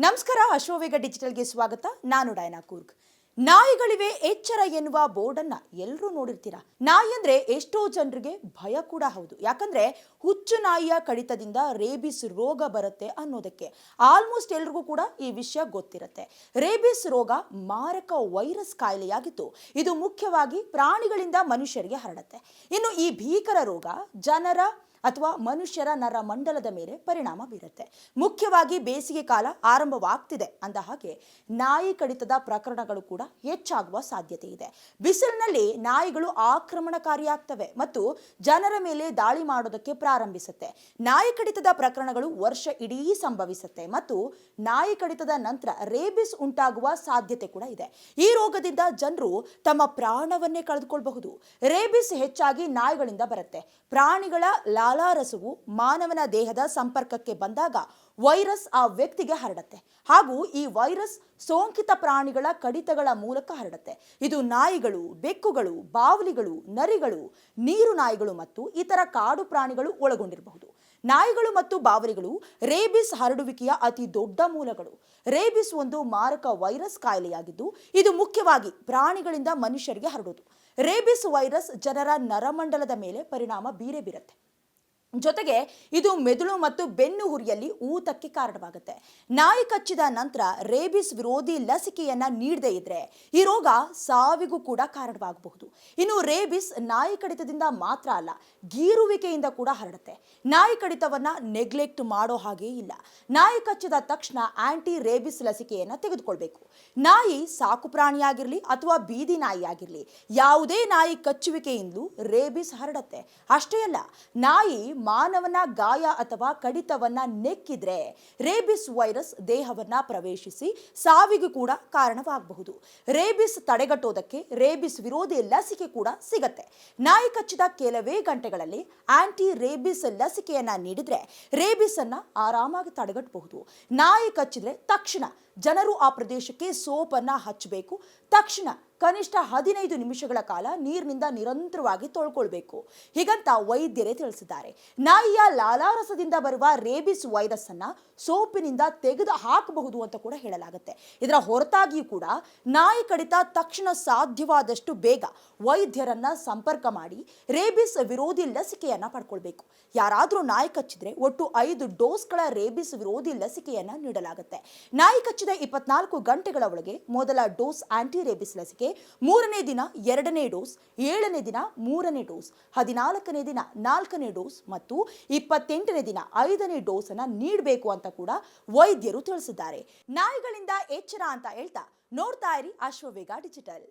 ನಮಸ್ಕಾರ, ಅಶ್ವವೇಗ ಡಿಜಿಟಲ್ಗೆ ಸ್ವಾಗತ. ನಾನು ಡೈನಾ ಕೂರ್ಗ್. ನಾಯಿಗಳಿವೆ ಎಚ್ಚರ ಎನ್ನುವ ಬೋರ್ಡನ್ನು ಎಲ್ಲರೂ ನೋಡಿರ್ತೀರಾ. ನಾಯಿ ಅಂದ್ರೆ ಎಷ್ಟೋ ಜನರಿಗೆ ಭಯ ಕೂಡ ಹೌದು. ಯಾಕಂದ್ರೆ ಹುಚ್ಚು ನಾಯಿಯ ಕಡಿತದಿಂದ ರೇಬಿಸ್ ರೋಗ ಬರುತ್ತೆ ಅನ್ನೋದಕ್ಕೆ ಆಲ್ಮೋಸ್ಟ್ ಎಲ್ರಿಗೂ ಕೂಡ ಈ ವಿಷಯ ಗೊತ್ತಿರುತ್ತೆ. ರೇಬಿಸ್ ರೋಗ ಮಾರಕ ವೈರಸ್ ಕಾಯಿಲೆಯಾಗಿದ್ದು ಇದು ಮುಖ್ಯವಾಗಿ ಪ್ರಾಣಿಗಳಿಂದ ಮನುಷ್ಯರಿಗೆ ಹರಡುತ್ತೆ. ಇನ್ನು ಈ ಭೀಕರ ರೋಗ ಜನರ ಅಥವಾ ಮನುಷ್ಯರ ನರಮಂಡಲದ ಮೇಲೆ ಪರಿಣಾಮ ಬೀರುತ್ತೆ. ಮುಖ್ಯವಾಗಿ ಬೇಸಿಗೆ ಕಾಲ ಆರಂಭವಾಗ್ತಿದೆ ಅಂದ ಹಾಗೆ ನಾಯಿ ಕಡಿತದ ಪ್ರಕರಣಗಳು ಕೂಡ ಹೆಚ್ಚಾಗುವ ಸಾಧ್ಯತೆ ಇದೆ. ಬಿಸಿಲಿನಲ್ಲಿ ನಾಯಿಗಳು ಆಕ್ರಮಣಕಾರಿಯಾಗ್ತವೆ ಮತ್ತು ಜನರ ಮೇಲೆ ದಾಳಿ ಮಾಡೋದಕ್ಕೆ ಪ್ರಾರಂಭಿಸುತ್ತೆ. ನಾಯಿ ಕಡಿತದ ಪ್ರಕರಣಗಳು ವರ್ಷ ಇಡೀ ಸಂಭವಿಸುತ್ತೆ ಮತ್ತು ನಾಯಿ ಕಡಿತದ ನಂತರ ರೇಬಿಸ್ ಉಂಟಾಗುವ ಸಾಧ್ಯತೆ ಕೂಡ ಇದೆ. ಈ ರೋಗದಿಂದ ಜನರು ತಮ್ಮ ಪ್ರಾಣವನ್ನೇ ಕಳೆದುಕೊಳ್ಳಬಹುದು. ರೇಬಿಸ್ ಹೆಚ್ಚಾಗಿ ನಾಯಿಗಳಿಂದ ಬರುತ್ತೆ. ಪ್ರಾಣಿಗಳ ಲಾಲಾರಸವು ಮಾನವನ ದೇಹದ ಸಂಪರ್ಕಕ್ಕೆ ಬಂದಾಗ ವೈರಸ್ ಆ ವ್ಯಕ್ತಿಗೆ ಹರಡುತ್ತೆ ಹಾಗೂ ಈ ವೈರಸ್ ಸೋಂಕಿತ ಪ್ರಾಣಿಗಳ ಕಡಿತಗಳ ಮೂಲಕ ಹರಡುತ್ತೆ. ಇದು ನಾಯಿಗಳು, ಬೆಕ್ಕುಗಳು, ಬಾವಲಿಗಳು, ನರಿಗಳು, ನೀರು ನಾಯಿಗಳು ಮತ್ತು ಇತರ ಕಾಡು ಪ್ರಾಣಿಗಳು ಒಳಗೊಂಡಿರಬಹುದು. ನಾಯಿಗಳು ಮತ್ತು ಬಾವಲಿಗಳು ರೇಬಿಸ್ ಹರಡುವಿಕೆಯ ಅತಿ ದೊಡ್ಡ ಮೂಲಗಳು. ರೇಬಿಸ್ ಒಂದು ಮಾರಕ ವೈರಸ್ ಕಾಯಿಲೆಯಾಗಿದ್ದು ಇದು ಮುಖ್ಯವಾಗಿ ಪ್ರಾಣಿಗಳಿಂದ ಮನುಷ್ಯರಿಗೆ ಹರಡುವುದು. ರೇಬಿಸ್ ವೈರಸ್ ಜನರ ನರಮಂಡಲದ ಮೇಲೆ ಪರಿಣಾಮ ಬೀರುತ್ತೆ. ಜೊತೆಗೆ ಇದು ಮೆದುಳು ಮತ್ತು ಬೆನ್ನು ಹುರಿಯಲ್ಲಿ ಊತಕ್ಕೆ ಕಾರಣವಾಗುತ್ತೆ. ನಾಯಿ ಕಚ್ಚಿದ ನಂತರ ರೇಬಿಸ್ ವಿರೋಧಿ ಲಸಿಕೆಯನ್ನ ನೀಡದೇ ಇದ್ರೆ ಈ ರೋಗ ಸಾವಿಗೂ ಕೂಡ ಕಾರಣವಾಗಬಹುದು. ಇನ್ನು ರೇಬಿಸ್ ನಾಯಿ ಕಡಿತದಿಂದ ಮಾತ್ರ ಅಲ್ಲ, ಗೀರುವಿಕೆಯಿಂದ ಕೂಡ ಹರಡುತ್ತೆ. ನಾಯಿ ಕಡಿತವನ್ನ ನೆಗ್ಲೆಕ್ಟ್ ಮಾಡೋ ಹಾಗೆ ಇಲ್ಲ. ನಾಯಿ ಕಚ್ಚಿದ ತಕ್ಷಣ ಆಂಟಿ ರೇಬಿಸ್ ಲಸಿಕೆಯನ್ನ ತೆಗೆದುಕೊಳ್ಬೇಕು. ನಾಯಿ ಸಾಕು ಪ್ರಾಣಿಯಾಗಿರ್ಲಿ ಅಥವಾ ಬೀದಿ ನಾಯಿಯಾಗಿರ್ಲಿ, ಯಾವುದೇ ನಾಯಿ ಕಚ್ಚುವಿಕೆಯಿಂದಲೂ ರೇಬಿಸ್ ಹರಡುತ್ತೆ. ಅಷ್ಟೇ ಅಲ್ಲ, ನಾಯಿ ಮಾನವನ ಗಾಯ ಅಥವಾ ಕಡಿತವನ್ನ ನೆಕ್ಕಿದ್ರೆ ರೇಬಿಸ್ ವೈರಸ್ ದೇಹವನ್ನ ಪ್ರವೇಶಿಸಿ ಸಾವಿಗೂ ಕೂಡ ಕಾರಣವಾಗಬಹುದು. ರೇಬಿಸ್ ತಡೆಗಟ್ಟೋದಕ್ಕೆ ರೇಬಿಸ್ ವಿರೋಧಿ ಲಸಿಕೆ ಕೂಡ ಸಿಗತ್ತೆ. ನಾಯಿ ಕಚ್ಚಿದ ಕೆಲವೇ ಗಂಟೆಗಳಲ್ಲಿ ಆಂಟಿ ರೇಬಿಸ್ ಲಸಿಕೆಯನ್ನ ನೀಡಿದ್ರೆ ರೇಬಿಸ್ ಅನ್ನ ಆರಾಮಾಗಿ ತಡೆಗಟ್ಟಬಹುದು. ನಾಯಿ ಕಚ್ಚಿದ್ರೆ ತಕ್ಷಣ ಜನರು ಆ ಪ್ರದೇಶಕ್ಕೆ ಸೋಪನ್ನ ಹಚ್ಚಬೇಕು. ತಕ್ಷಣ ಕನಿಷ್ಠ 15 ನಿಮಿಷಗಳ ಕಾಲ ನೀರಿನಿಂದ ನಿರಂತರವಾಗಿ ತೊಳ್ಕೊಳ್ಬೇಕು. ಹೀಗಂತ ವೈದ್ಯರೇ ತಿಳಿಸಿದ್ದಾರೆ. ನಾಯಿಯ ಲಾಲಾರಸದಿಂದ ಬರುವ ರೇಬಿಸ್ ವೈರಸ್ ಅನ್ನ ಸೋಪಿನಿಂದ ತೆಗೆದು ಹಾಕಬಹುದು ಅಂತ ಕೂಡ ಹೇಳಲಾಗುತ್ತೆ. ಇದರ ಹೊರತಾಗಿಯೂ ಕೂಡ ನಾಯಿ ಕಡಿತ ತಕ್ಷಣ ಸಾಧ್ಯವಾದಷ್ಟು ಬೇಗ ವೈದ್ಯರನ್ನ ಸಂಪರ್ಕ ಮಾಡಿ ರೇಬಿಸ್ ವಿರೋಧಿ ಲಸಿಕೆಯನ್ನ ಪಡ್ಕೊಳ್ಬೇಕು. ಯಾರಾದರೂ ನಾಯಿ ಕಚ್ಚಿದ್ರೆ ಒಟ್ಟು 5 ಡೋಸ್ಗಳ ರೇಬಿಸ್ ವಿರೋಧಿ ಲಸಿಕೆಯನ್ನ ನೀಡಲಾಗುತ್ತೆ. ನಾಯಿ ಕಚ್ಚಿದ 24 ಗಂಟೆಗಳ ಒಳಗೆ ಮೊದಲ ಡೋಸ್ ಆಂಟಿ ರೇಬಿಸ್ ಲಸಿಕೆ, 3ನೇ ದಿನ 2ನೇ ಡೋಸ್, 7ನೇ ದಿನ 3ನೇ ಡೋಸ್, 14ನೇ ದಿನ 4ನೇ ಡೋಸ್ ಮತ್ತು 28ನೇ ದಿನ 5ನೇ ಡೋಸ್ ಅನ್ನ ನೀಡಬೇಕು ಅಂತ ಕೂಡ ವೈದ್ಯರು ತಿಳಿಸಿದ್ದಾರೆ. ನಾಯಿಗಳಿಂದ ಎಚ್ಚರ ಅಂತ ಹೇಳ್ತಾ ನೋಡ್ತಾ ಇರಿ ಅಶ್ವವೇಗ ಡಿಜಿಟಲ್.